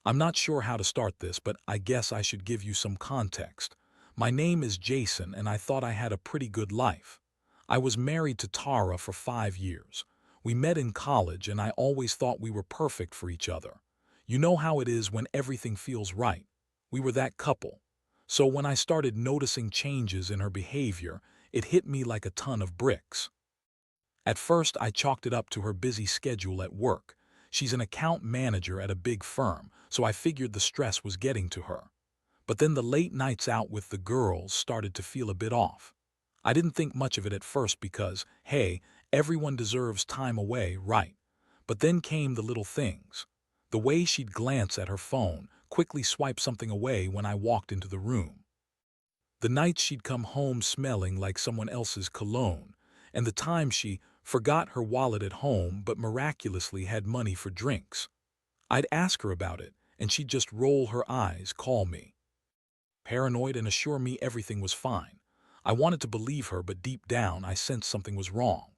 I'm not sure how to start this, but I guess I should give you some context. My name is Jason, and I thought I had a pretty good life. I was married to Tara for 5 years. We met in college, and I always thought we were perfect for each other. You know how it is when everything feels right. We were that couple. So when I started noticing changes in her behavior, it hit me like a ton of bricks. At first, I chalked it up to her busy schedule at work. She's an account manager at a big firm, so I figured the stress was getting to her. But then the late nights out with the girls started to feel a bit off. I didn't think much of it at first because, hey, everyone deserves time away, right? But then came the little things. The way she'd glance at her phone, quickly swipe something away when I walked into the room. The nights she'd come home smelling like someone else's cologne, and the time she forgot her wallet at home but miraculously had money for drinks. I'd ask her about it, and she'd just roll her eyes, call me paranoid, and assure me everything was fine. I wanted to believe her, but deep down I sensed something was wrong.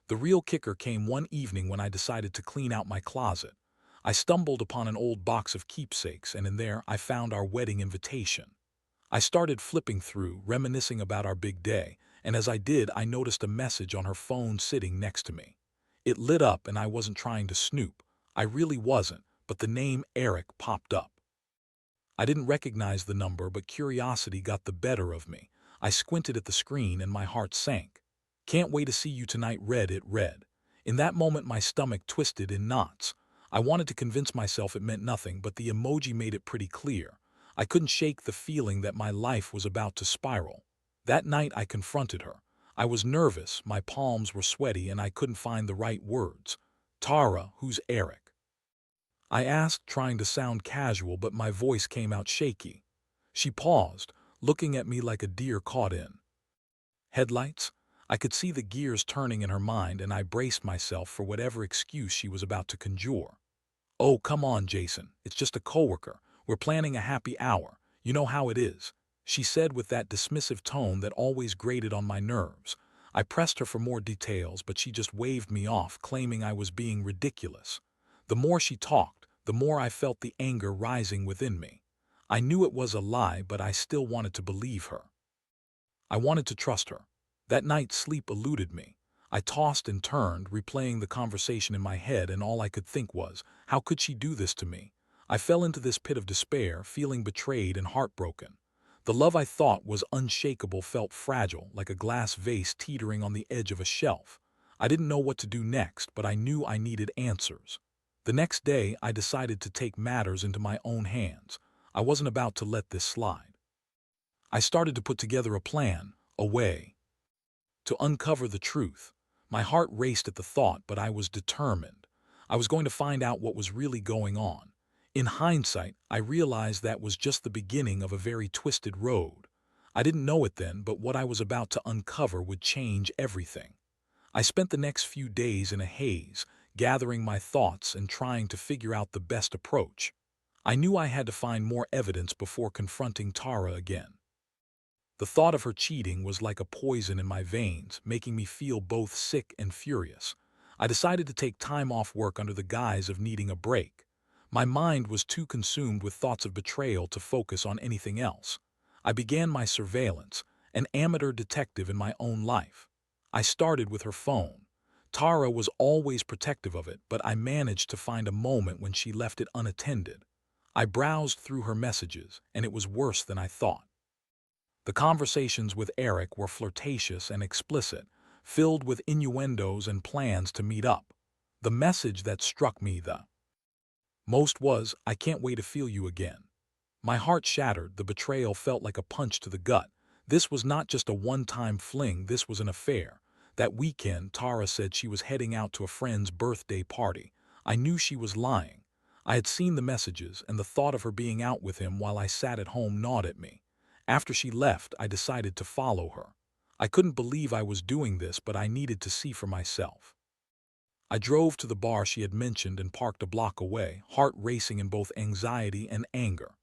The real kicker came one evening when I decided to clean out my closet. I stumbled upon an old box of keepsakes, and in there I found our wedding invitation. I started flipping through, reminiscing about our big day, and as I did, I noticed a message on her phone sitting next to me. It lit up, and I wasn't trying to snoop. I really wasn't, but the name Eric popped up. I didn't recognize the number, but curiosity got the better of me. I squinted at the screen, and my heart sank. "Can't wait to see you tonight," it read. In that moment, my stomach twisted in knots. I wanted to convince myself it meant nothing, but the emoji made it pretty clear. I couldn't shake the feeling that my life was about to spiral. That night I confronted her. I was nervous, my palms were sweaty, and I couldn't find the right words. "Tara, who's Eric?" I asked, trying to sound casual, but my voice came out shaky. She paused, looking at me like a deer caught in headlights. I could see the gears turning in her mind, and I braced myself for whatever excuse she was about to conjure. "Oh, come on, Jason. It's just a coworker. We're planning a happy hour. You know how it is," she said with that dismissive tone that always grated on my nerves. I pressed her for more details, but she just waved me off, claiming I was being ridiculous. The more she talked, the more I felt the anger rising within me. I knew it was a lie, but I still wanted to believe her. I wanted to trust her. That night, sleep eluded me. I tossed and turned, replaying the conversation in my head, and all I could think was, how could she do this to me? I fell into this pit of despair, feeling betrayed and heartbroken. The love I thought was unshakable felt fragile, like a glass vase teetering on the edge of a shelf. I didn't know what to do next, but I knew I needed answers. The next day, I decided to take matters into my own hands. I wasn't about to let this slide. I started to put together a plan, a way to uncover the truth. My heart raced at the thought, but I was determined. I was going to find out what was really going on. In hindsight, I realized that was just the beginning of a very twisted road. I didn't know it then, but what I was about to uncover would change everything. I spent the next few days in a haze, gathering my thoughts and trying to figure out the best approach. I knew I had to find more evidence before confronting Tara again. The thought of her cheating was like a poison in my veins, making me feel both sick and furious. I decided to take time off work under the guise of needing a break. My mind was too consumed with thoughts of betrayal to focus on anything else. I began my surveillance, an amateur detective in my own life. I started with her phone. Tara was always protective of it, but I managed to find a moment when she left it unattended. I browsed through her messages, and it was worse than I thought. The conversations with Eric were flirtatious and explicit, filled with innuendos and plans to meet up. The message that struck me the most was, "I can't wait to feel you again." My heart shattered. The betrayal felt like a punch to the gut. This was not just a one-time fling, this was an affair. That weekend, Tara said she was heading out to a friend's birthday party. I knew she was lying. I had seen the messages, and the thought of her being out with him while I sat at home gnawed at me. After she left, I decided to follow her. I couldn't believe I was doing this, but I needed to see for myself. I drove to the bar she had mentioned and parked a block away, heart racing in both anxiety and anger.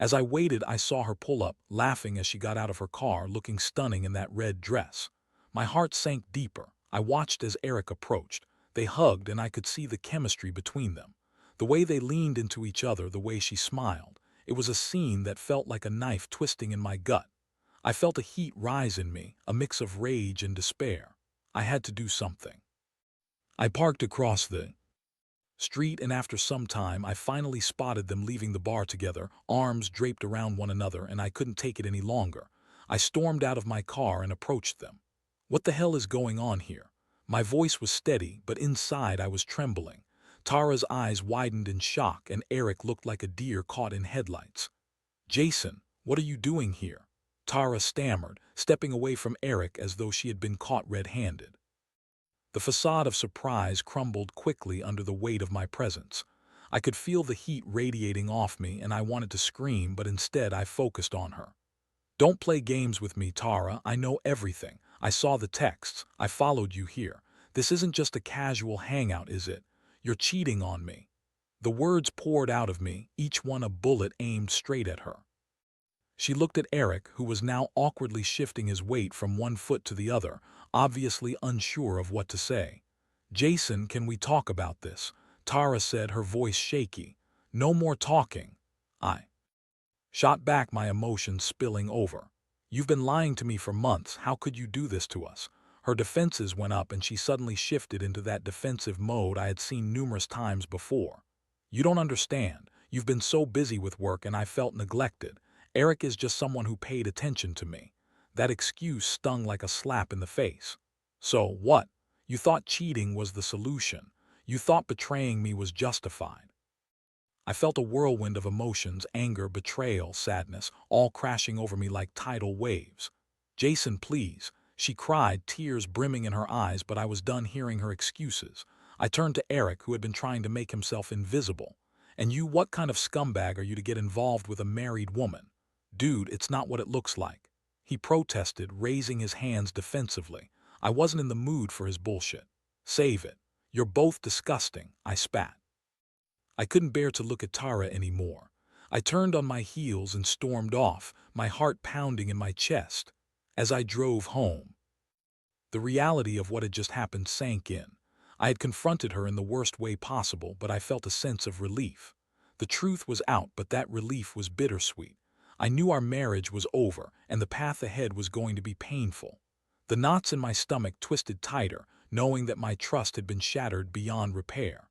As I waited, I saw her pull up, laughing as she got out of her car, looking stunning in that red dress. My heart sank deeper. I watched as Eric approached. They hugged, and I could see the chemistry between them. The way they leaned into each other, the way she smiled, it was a scene that felt like a knife twisting in my gut. I felt a heat rise in me, a mix of rage and despair. I had to do something. I parked across the street, and after some time I finally spotted them leaving the bar together, arms draped around one another, and I couldn't take it any longer. I stormed out of my car and approached them. What the hell is going on here? My voice was steady, but inside I was trembling. Tara's eyes widened in shock, and Eric looked like a deer caught in headlights. "Jason, what are you doing here?" Tara stammered, stepping away from Eric as though she had been caught red-handed. The facade of surprise crumbled quickly under the weight of my presence. I could feel the heat radiating off me, and I wanted to scream, but instead I focused on her. "Don't play games with me, Tara. I know everything. I saw the texts. I followed you here. This isn't just a casual hangout, is it? You're cheating on me." The words poured out of me, each one a bullet aimed straight at her. She looked at Eric, who was now awkwardly shifting his weight from one foot to the other, obviously unsure of what to say. "Jason, can we talk about this?" Tara said, her voice shaky. "No more talking." I shot back, my emotions spilling over. "You've been lying to me for months. How could you do this to us?" Her defenses went up, and she suddenly shifted into that defensive mode I had seen numerous times before. "You don't understand. You've been so busy with work, and I felt neglected. Eric is just someone who paid attention to me." That excuse stung like a slap in the face. "So what? You thought cheating was the solution. You thought betraying me was justified." I felt a whirlwind of emotions, anger, betrayal, sadness, all crashing over me like tidal waves. "Jason, please," she cried, tears brimming in her eyes, but I was done hearing her excuses. I turned to Eric, who had been trying to make himself invisible. "And you, what kind of scumbag are you to get involved with a married woman?" "Dude, it's not what it looks like," he protested, raising his hands defensively. I wasn't in the mood for his bullshit. "Save it. You're both disgusting," I spat. I couldn't bear to look at Tara anymore. I turned on my heels and stormed off, my heart pounding in my chest. As I drove home, the reality of what had just happened sank in. I had confronted her in the worst way possible, but I felt a sense of relief. The truth was out, but that relief was bittersweet. I knew our marriage was over, and the path ahead was going to be painful. The knots in my stomach twisted tighter, knowing that my trust had been shattered beyond repair.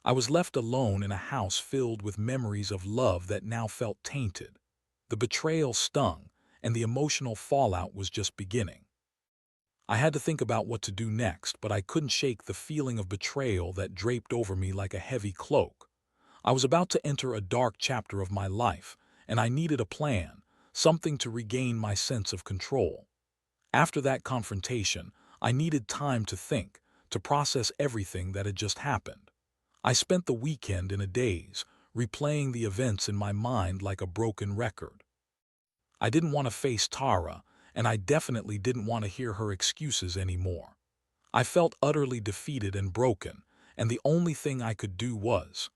I was left alone in a house filled with memories of love that now felt tainted. The betrayal stung, and the emotional fallout was just beginning. I had to think about what to do next, but I couldn't shake the feeling of betrayal that draped over me like a heavy cloak. I was about to enter a dark chapter of my life, and I needed a plan, something to regain my sense of control. After that confrontation, I needed time to think, to process everything that had just happened. I spent the weekend in a daze, replaying the events in my mind like a broken record. I didn't want to face Tara, and I definitely didn't want to hear her excuses anymore. I felt utterly defeated and broken, and the only thing I could do was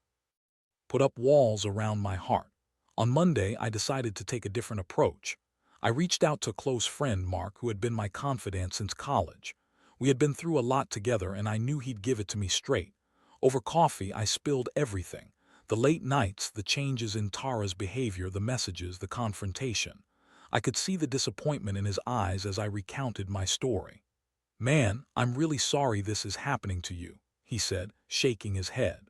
put up walls around my heart. On Monday, I decided to take a different approach. I reached out to a close friend, Mark, who had been my confidant since college. We had been through a lot together, and I knew he'd give it to me straight. Over coffee, I spilled everything. The late nights, the changes in Tara's behavior, the messages, the confrontation. I could see the disappointment in his eyes as I recounted my story. "Man, I'm really sorry this is happening to you," he said, shaking his head.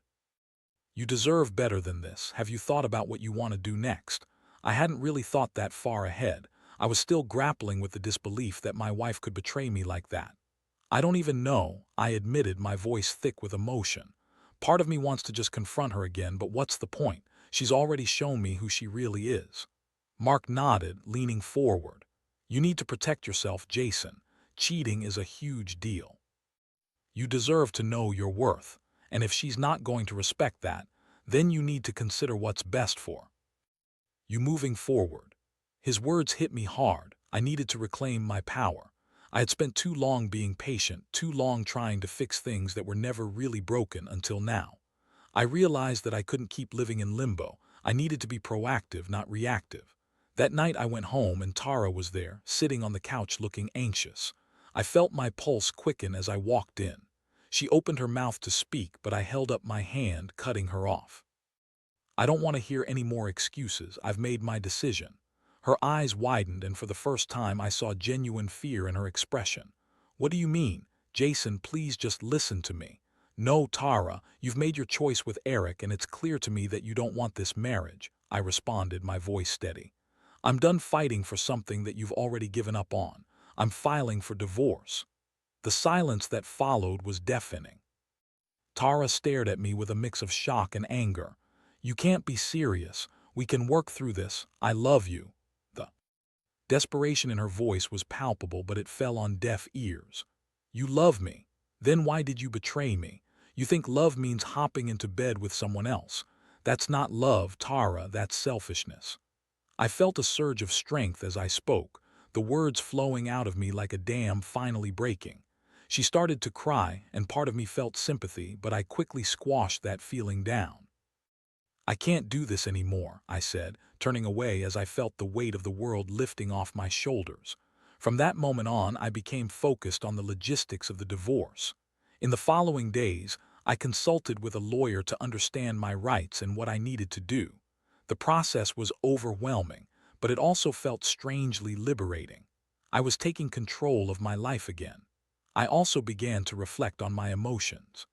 "You deserve better than this. Have you thought about what you want to do next?" I hadn't really thought that far ahead. I was still grappling with the disbelief that my wife could betray me like that. "I don't even know," I admitted, my voice thick with emotion. "Part of me wants to just confront her again, but what's the point? She's already shown me who she really is." Mark nodded, leaning forward. "You need to protect yourself, Jason. Cheating is a huge deal. You deserve to know your worth, and if she's not going to respect that, then you need to consider what's best for you moving forward." His words hit me hard. I needed to reclaim my power. I had spent too long being patient, too long trying to fix things that were never really broken until now. I realized that I couldn't keep living in limbo. I needed to be proactive, not reactive. That night I went home, and Tara was there, sitting on the couch looking anxious. I felt my pulse quicken as I walked in. She opened her mouth to speak, but I held up my hand, cutting her off. I don't want to hear any more excuses. I've made my decision. Her eyes widened, and for the first time I saw genuine fear in her expression. What do you mean? Jason, please just listen to me. No, Tara, you've made your choice with Eric, and it's clear to me that you don't want this marriage, I responded, my voice steady. I'm done fighting for something that you've already given up on. I'm filing for divorce. The silence that followed was deafening. Tara stared at me with a mix of shock and anger. You can't be serious. We can work through this. I love you. The desperation in her voice was palpable, but it fell on deaf ears. You love me. Then why did you betray me? You think love means hopping into bed with someone else. That's not love, Tara, that's selfishness. I felt a surge of strength as I spoke, the words flowing out of me like a dam finally breaking. She started to cry, and part of me felt sympathy, but I quickly squashed that feeling down. I can't do this anymore, I said, turning away as I felt the weight of the world lifting off my shoulders. From that moment on, I became focused on the logistics of the divorce. In the following days, I consulted with a lawyer to understand my rights and what I needed to do. The process was overwhelming, but it also felt strangely liberating. I was taking control of my life again. I also began to reflect on my emotions.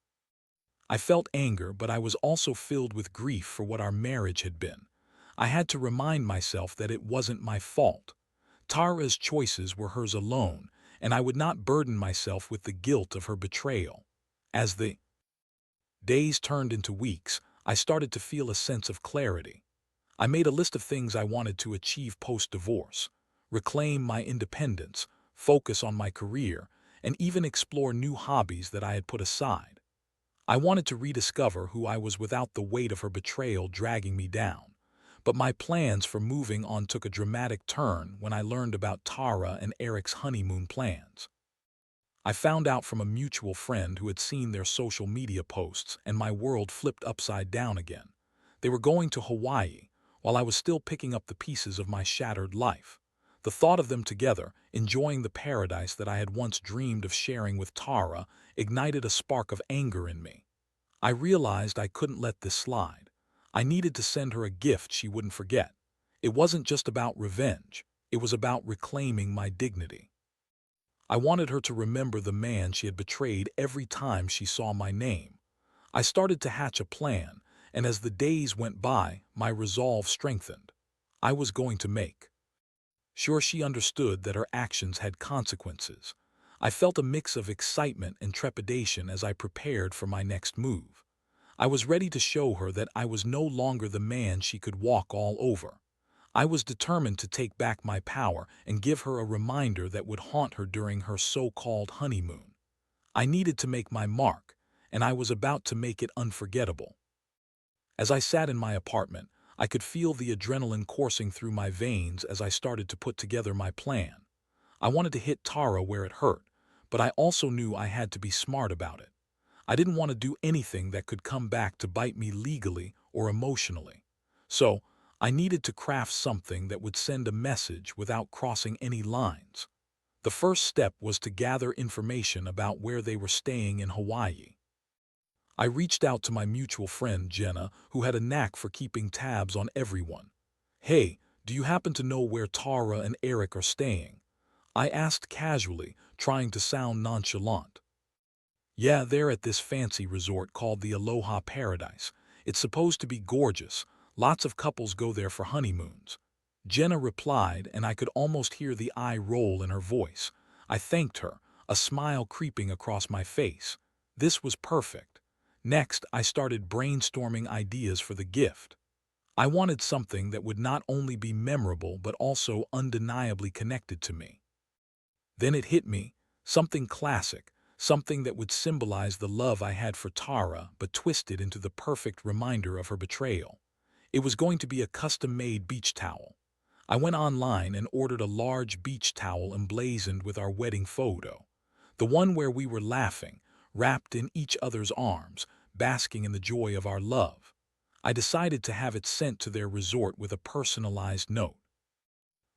I felt anger, but I was also filled with grief for what our marriage had been. I had to remind myself that it wasn't my fault. Tara's choices were hers alone, and I would not burden myself with the guilt of her betrayal. As the days turned into weeks, I started to feel a sense of clarity. I made a list of things I wanted to achieve post-divorce: reclaim my independence, focus on my career, and even explore new hobbies that I had put aside. I wanted to rediscover who I was without the weight of her betrayal dragging me down. But my plans for moving on took a dramatic turn when I learned about Tara and Eric's honeymoon plans. I found out from a mutual friend who had seen their social media posts, and my world flipped upside down again. They were going to Hawaii, while I was still picking up the pieces of my shattered life. The thought of them together, enjoying the paradise that I had once dreamed of sharing with Tara, ignited a spark of anger in me. I realized I couldn't let this slide. I needed to send her a gift she wouldn't forget. It wasn't just about revenge. It was about reclaiming my dignity. I wanted her to remember the man she had betrayed every time she saw my name. I started to hatch a plan, and as the days went by, my resolve strengthened. I was going to make sure she understood that her actions had consequences. I felt a mix of excitement and trepidation as I prepared for my next move. I was ready to show her that I was no longer the man she could walk all over. I was determined to take back my power and give her a reminder that would haunt her during her so-called honeymoon. I needed to make my mark, and I was about to make it unforgettable. As I sat in my apartment, I could feel the adrenaline coursing through my veins as I started to put together my plan. I wanted to hit Tara where it hurt, but I also knew I had to be smart about it. I didn't want to do anything that could come back to bite me legally or emotionally. So, I needed to craft something that would send a message without crossing any lines. The first step was to gather information about where they were staying in Hawaii. I reached out to my mutual friend Jenna, who had a knack for keeping tabs on everyone. Hey, do you happen to know where Tara and Eric are staying? I asked casually, trying to sound nonchalant. Yeah, they're at this fancy resort called the Aloha Paradise. It's supposed to be gorgeous. Lots of couples go there for honeymoons. Jenna replied, and I could almost hear the eye roll in her voice. I thanked her, a smile creeping across my face. This was perfect. Next, I started brainstorming ideas for the gift. I wanted something that would not only be memorable but also undeniably connected to me. Then it hit me, something classic, something that would symbolize the love I had for Tara but twisted into the perfect reminder of her betrayal. It was going to be a custom-made beach towel. I went online and ordered a large beach towel emblazoned with our wedding photo. The one where we were laughing, wrapped in each other's arms, basking in the joy of our love. I decided to have it sent to their resort with a personalized note.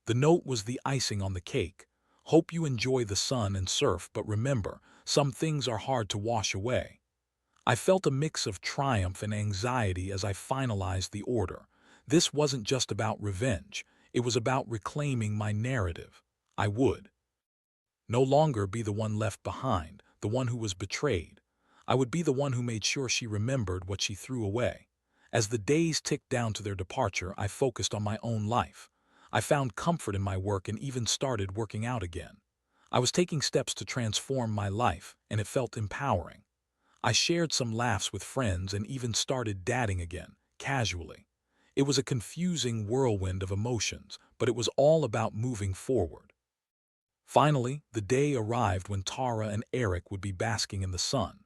The note was the icing on the cake. Hope you enjoy the sun and surf, but remember, some things are hard to wash away. I felt a mix of triumph and anxiety as I finalized the order. This wasn't just about revenge, it was about reclaiming my narrative. I would no longer be the one left behind, the one who was betrayed. I would be the one who made sure she remembered what she threw away. As the days ticked down to their departure, I focused on my own life. I found comfort in my work and even started working out again. I was taking steps to transform my life, and it felt empowering. I shared some laughs with friends and even started dadding again, casually. It was a confusing whirlwind of emotions, but it was all about moving forward. Finally, the day arrived when Tara and Eric would be basking in the sun.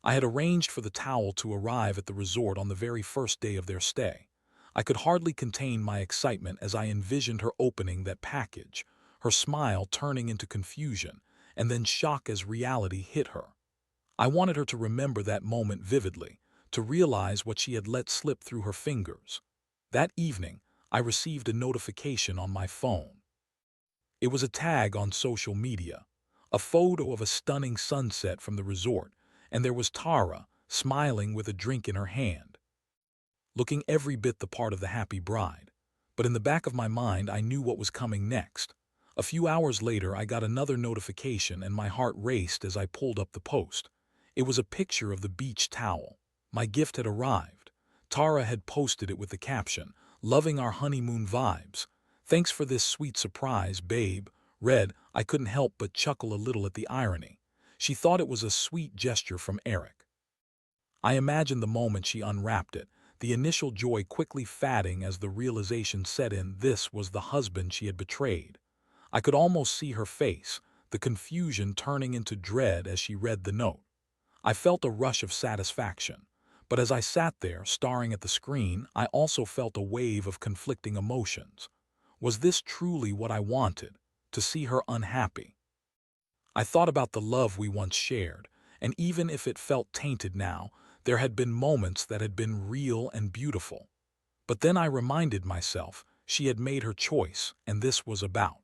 I had arranged for the towel to arrive at the resort on the very first day of their stay. I could hardly contain my excitement as I envisioned her opening that package, her smile turning into confusion, and then shock as reality hit her. I wanted her to remember that moment vividly, to realize what she had let slip through her fingers. That evening, I received a notification on my phone. It was a tag on social media, a photo of a stunning sunset from the resort, and there was Tara, smiling with a drink in her hand, looking every bit the part of the happy bride. But in the back of my mind, I knew what was coming next. A few hours later, I got another notification and my heart raced as I pulled up the post. It was a picture of the beach towel. My gift had arrived. Tara had posted it with the caption, "Loving our honeymoon vibes. Thanks for this sweet surprise, babe." Read, I couldn't help but chuckle a little at the irony. She thought it was a sweet gesture from Eric. I imagined the moment she unwrapped it, the initial joy quickly fading as the realization set in this was the husband she had betrayed. I could almost see her face, the confusion turning into dread as she read the note. I felt a rush of satisfaction, but as I sat there, staring at the screen, I also felt a wave of conflicting emotions. Was this truly what I wanted, to see her unhappy? I thought about the love we once shared, and even if it felt tainted now, there had been moments that had been real and beautiful. But then I reminded myself she had made her choice, and this was about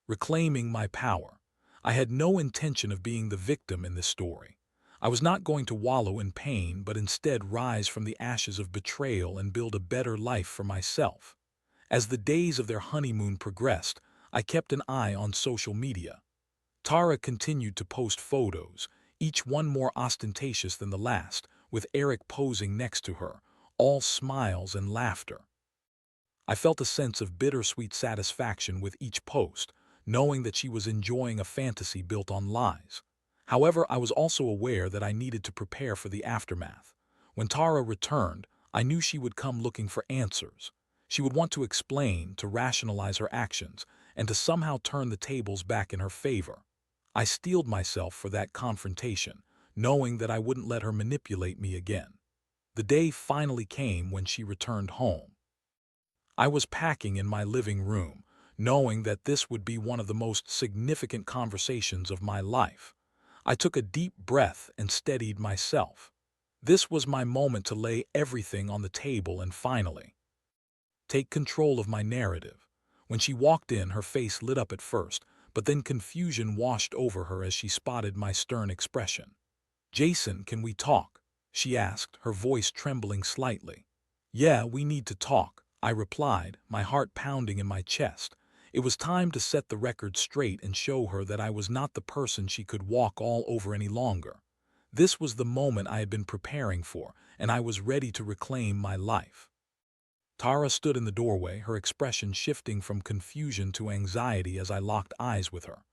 reclaiming my power. I had no intention of being the victim in this story. I was not going to wallow in pain, but instead rise from the ashes of betrayal and build a better life for myself. As the days of their honeymoon progressed, I kept an eye on social media. Tara continued to post photos, each one more ostentatious than the last, with Eric posing next to her, all smiles and laughter. I felt a sense of bittersweet satisfaction with each post, knowing that she was enjoying a fantasy built on lies. However, I was also aware that I needed to prepare for the aftermath. When Tara returned, I knew she would come looking for answers. She would want to explain, to rationalize her actions, and to somehow turn the tables back in her favor. I steeled myself for that confrontation, knowing that I wouldn't let her manipulate me again. The day finally came when she returned home. I was packing in my living room, knowing that this would be one of the most significant conversations of my life. I took a deep breath and steadied myself. This was my moment to lay everything on the table and finally take control of my narrative. When she walked in, her face lit up at first, but then confusion washed over her as she spotted my stern expression. "Jason, can we talk?" she asked, her voice trembling slightly. "Yeah, we need to talk," I replied, my heart pounding in my chest. It was time to set the record straight and show her that I was not the person she could walk all over any longer. This was the moment I had been preparing for, and I was ready to reclaim my life. Tara stood in the doorway, her expression shifting from confusion to anxiety as I locked eyes with her.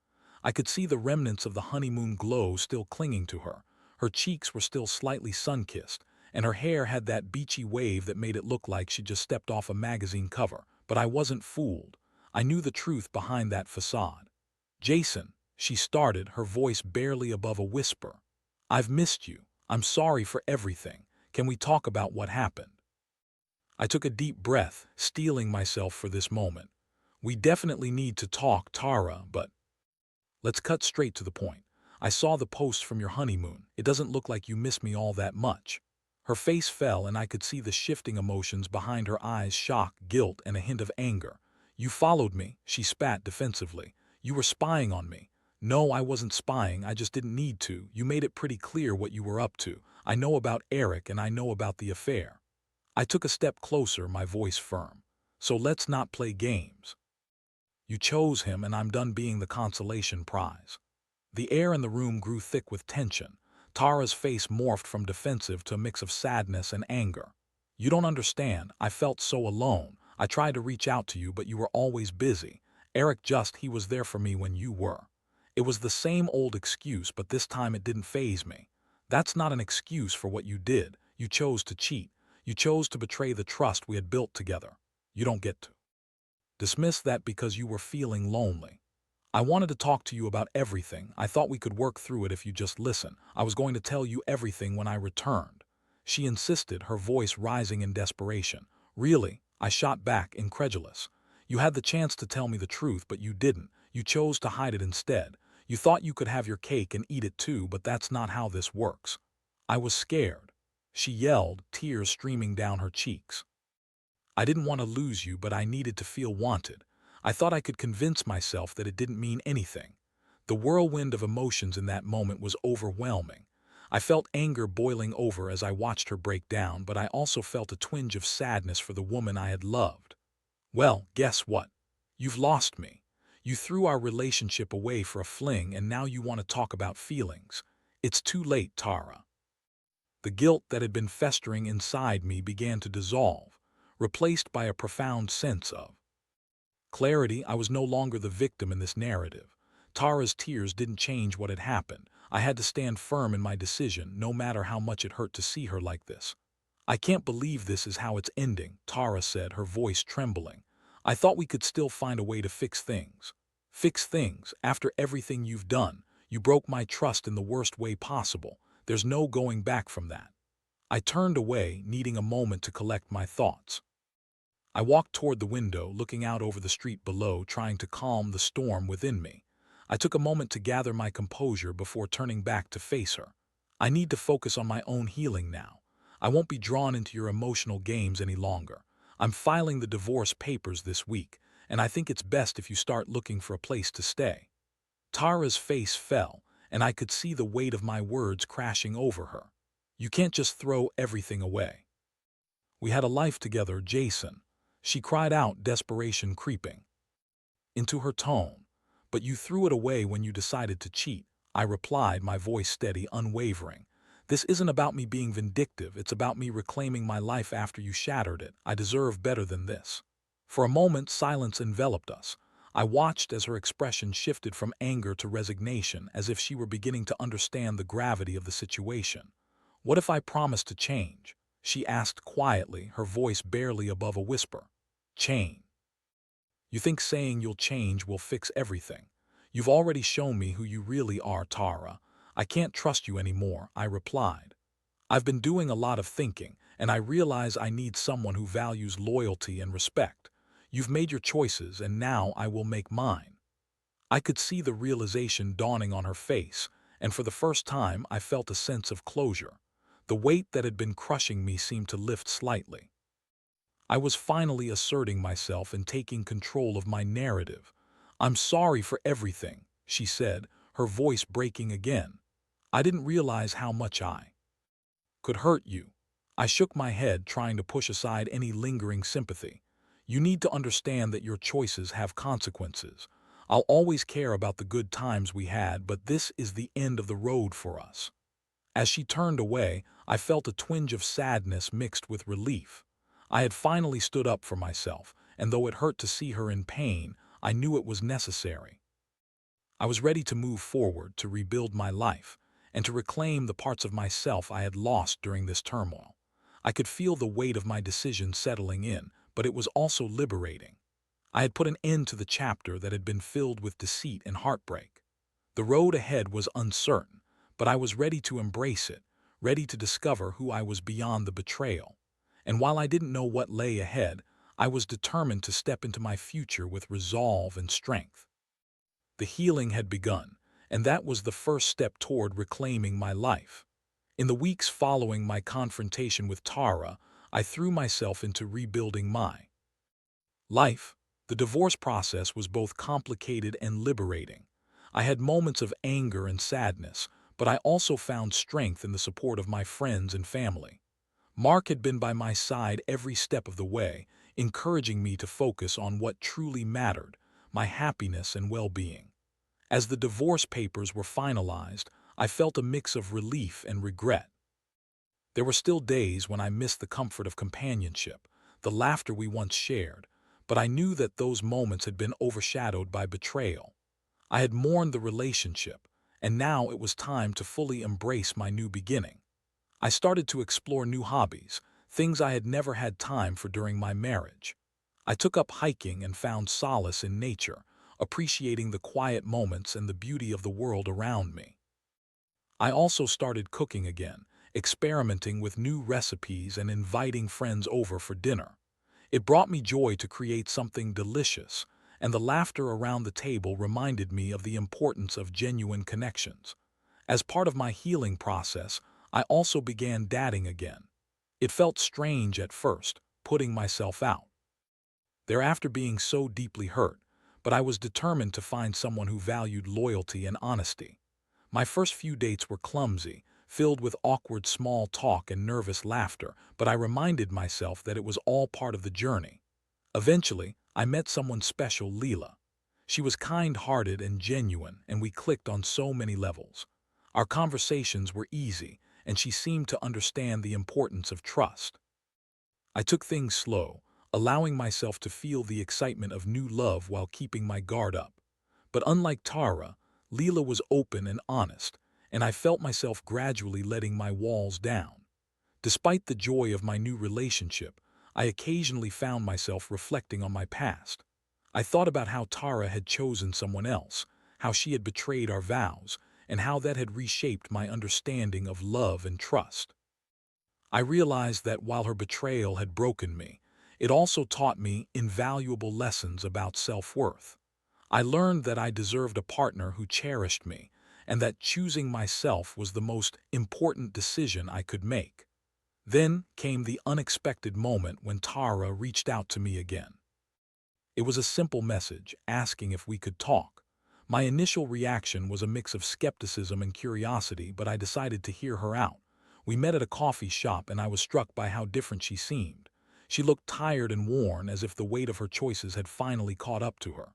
I could see the remnants of the honeymoon glow still clinging to her. Her cheeks were still slightly sun-kissed, and her hair had that beachy wave that made it look like she just stepped off a magazine cover. But I wasn't fooled. I knew the truth behind that facade. "Jason," she started, her voice barely above a whisper. "I've missed you. I'm sorry for everything. Can we talk about what happened?" I took a deep breath, steeling myself for this moment. "We definitely need to talk, Tara, but let's cut straight to the point. I saw the posts from your honeymoon. It doesn't look like you miss me all that much." Her face fell and I could see the shifting emotions behind her eyes: shock, guilt, and a hint of anger. "You followed me," she spat defensively. "You were spying on me." "No, I wasn't spying, I just didn't need to. You made it pretty clear what you were up to." I know about Eric and I know about the affair. I took a step closer, my voice firm. So let's not play games. You chose him and I'm done being the consolation prize. The air in the room grew thick with tension. Tara's face morphed from defensive to a mix of sadness and anger. You don't understand. I felt so alone. I tried to reach out to you, but you were always busy. He was there for me when you were. It was the same old excuse, but this time it didn't faze me. That's not an excuse for what you did. You chose to cheat. You chose to betray the trust we had built together. You don't get to dismiss that because you were feeling lonely. I wanted to talk to you about everything. I thought we could work through it if you just listen. I was going to tell you everything when I returned. She insisted, her voice rising in desperation. Really? I shot back, incredulous. You had the chance to tell me the truth, but you didn't. You chose to hide it instead. You thought you could have your cake and eat it too, but that's not how this works. I was scared. She yelled, tears streaming down her cheeks. I didn't want to lose you, but I needed to feel wanted. I thought I could convince myself that it didn't mean anything. The whirlwind of emotions in that moment was overwhelming. I felt anger boiling over as I watched her break down, but I also felt a twinge of sadness for the woman I had loved. Well, guess what? You've lost me. You threw our relationship away for a fling, and now you want to talk about feelings. It's too late, Tara. The guilt that had been festering inside me began to dissolve, replaced by a profound sense of clarity. I was no longer the victim in this narrative. Tara's tears didn't change what had happened. I had to stand firm in my decision, no matter how much it hurt to see her like this. I can't believe this is how it's ending, Tara said, her voice trembling. I thought we could still find a way to fix things. Fix things? After everything you've done, you broke my trust in the worst way possible. There's no going back from that. I turned away, needing a moment to collect my thoughts. I walked toward the window, looking out over the street below, trying to calm the storm within me. I took a moment to gather my composure before turning back to face her. I need to focus on my own healing now. I won't be drawn into your emotional games any longer. I'm filing the divorce papers this week, and I think it's best if you start looking for a place to stay. Tara's face fell, and I could see the weight of my words crashing over her. You can't just throw everything away. We had a life together, Jason. She cried out, desperation creeping into her tone. But you threw it away when you decided to cheat, I replied, my voice steady, unwavering. This isn't about me being vindictive, it's about me reclaiming my life after you shattered it. I deserve better than this. For a moment, silence enveloped us. I watched as her expression shifted from anger to resignation, as if she were beginning to understand the gravity of the situation. What if I promised to change? She asked quietly, her voice barely above a whisper. Change? You think saying you'll change will fix everything? You've already shown me who you really are, Tara. I can't trust you anymore, I replied. I've been doing a lot of thinking, and I realize I need someone who values loyalty and respect. You've made your choices, and now I will make mine. I could see the realization dawning on her face, and for the first time I felt a sense of closure. The weight that had been crushing me seemed to lift slightly. I was finally asserting myself and taking control of my narrative. I'm sorry for everything, she said, her voice breaking again. I didn't realize how much I could hurt you. I shook my head, trying to push aside any lingering sympathy. You need to understand that your choices have consequences. I'll always care about the good times we had, but this is the end of the road for us. As she turned away, I felt a twinge of sadness mixed with relief. I had finally stood up for myself, and though it hurt to see her in pain, I knew it was necessary. I was ready to move forward, to rebuild my life, and to reclaim the parts of myself I had lost during this turmoil. I could feel the weight of my decision settling in, but it was also liberating. I had put an end to the chapter that had been filled with deceit and heartbreak. The road ahead was uncertain, but I was ready to embrace it, ready to discover who I was beyond the betrayal. And while I didn't know what lay ahead, I was determined to step into my future with resolve and strength. The healing had begun, and that was the first step toward reclaiming my life. In the weeks following my confrontation with Tara, I threw myself into rebuilding my life. The divorce process was both complicated and liberating. I had moments of anger and sadness, but I also found strength in the support of my friends and family. Mark had been by my side every step of the way, encouraging me to focus on what truly mattered, my happiness and well-being. As the divorce papers were finalized, I felt a mix of relief and regret. There were still days when I missed the comfort of companionship, the laughter we once shared, but I knew that those moments had been overshadowed by betrayal. I had mourned the relationship, and now it was time to fully embrace my new beginning. I started to explore new hobbies, things I had never had time for during my marriage. I took up hiking and found solace in nature, appreciating the quiet moments and the beauty of the world around me. I also started cooking again, experimenting with new recipes and inviting friends over for dinner. It brought me joy to create something delicious, and the laughter around the table reminded me of the importance of genuine connections. As part of my healing process, I also began dating again. It felt strange at first, putting myself out. Thereafter being so deeply hurt, but I was determined to find someone who valued loyalty and honesty. My first few dates were clumsy, filled with awkward small talk and nervous laughter, but I reminded myself that it was all part of the journey. Eventually, I met someone special, Leela. She was kind-hearted and genuine, and we clicked on so many levels. Our conversations were easy, and she seemed to understand the importance of trust. I took things slow, allowing myself to feel the excitement of new love while keeping my guard up. But unlike Tara, Leela was open and honest, and I felt myself gradually letting my walls down. Despite the joy of my new relationship, I occasionally found myself reflecting on my past. I thought about how Tara had chosen someone else, how she had betrayed our vows, and how that had reshaped my understanding of love and trust. I realized that while her betrayal had broken me, it also taught me invaluable lessons about self-worth. I learned that I deserved a partner who cherished me, and that choosing myself was the most important decision I could make. Then came the unexpected moment when Tara reached out to me again. It was a simple message, asking if we could talk. My initial reaction was a mix of skepticism and curiosity, but I decided to hear her out. We met at a coffee shop, and I was struck by how different she seemed. She looked tired and worn, as if the weight of her choices had finally caught up to her.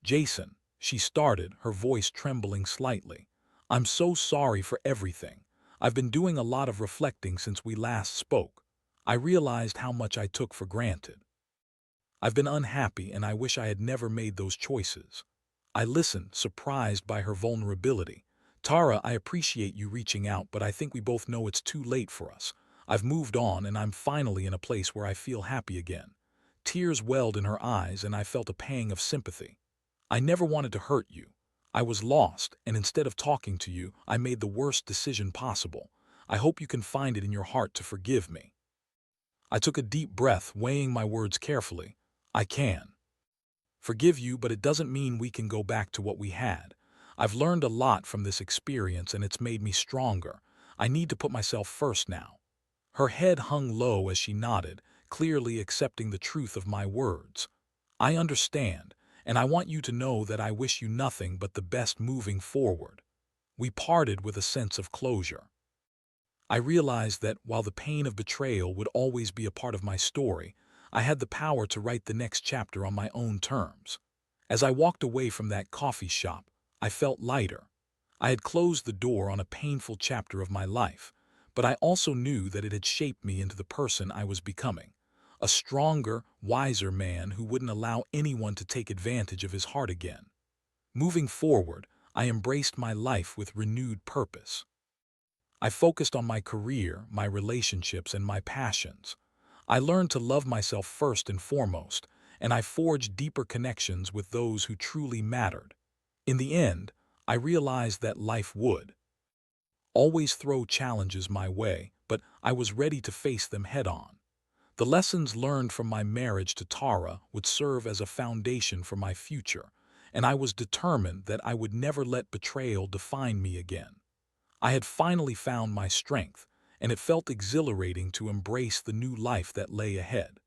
"Jason," she started, her voice trembling slightly. "I'm so sorry for everything. I've been doing a lot of reflecting since we last spoke. I realized how much I took for granted. I've been unhappy, and I wish I had never made those choices." I listened, surprised by her vulnerability. "Tara, I appreciate you reaching out, but I think we both know it's too late for us. I've moved on, and I'm finally in a place where I feel happy again." Tears welled in her eyes, and I felt a pang of sympathy. "I never wanted to hurt you. I was lost, and instead of talking to you, I made the worst decision possible. I hope you can find it in your heart to forgive me." I took a deep breath, weighing my words carefully. "I can forgive you, but it doesn't mean we can go back to what we had. I've learned a lot from this experience, and it's made me stronger. I need to put myself first now." Her head hung low as she nodded, clearly accepting the truth of my words. "I understand, and I want you to know that I wish you nothing but the best moving forward." We parted with a sense of closure. I realized that while the pain of betrayal would always be a part of my story, I had the power to write the next chapter on my own terms. As I walked away from that coffee shop, I felt lighter. I had closed the door on a painful chapter of my life, but I also knew that it had shaped me into the person I was becoming. A stronger, wiser man who wouldn't allow anyone to take advantage of his heart again. Moving forward, I embraced my life with renewed purpose. I focused on my career, my relationships, and my passions. I learned to love myself first and foremost, and I forged deeper connections with those who truly mattered. In the end, I realized that life would always throw challenges my way, but I was ready to face them head-on. The lessons learned from my marriage to Tara would serve as a foundation for my future, and I was determined that I would never let betrayal define me again. I had finally found my strength, and it felt exhilarating to embrace the new life that lay ahead.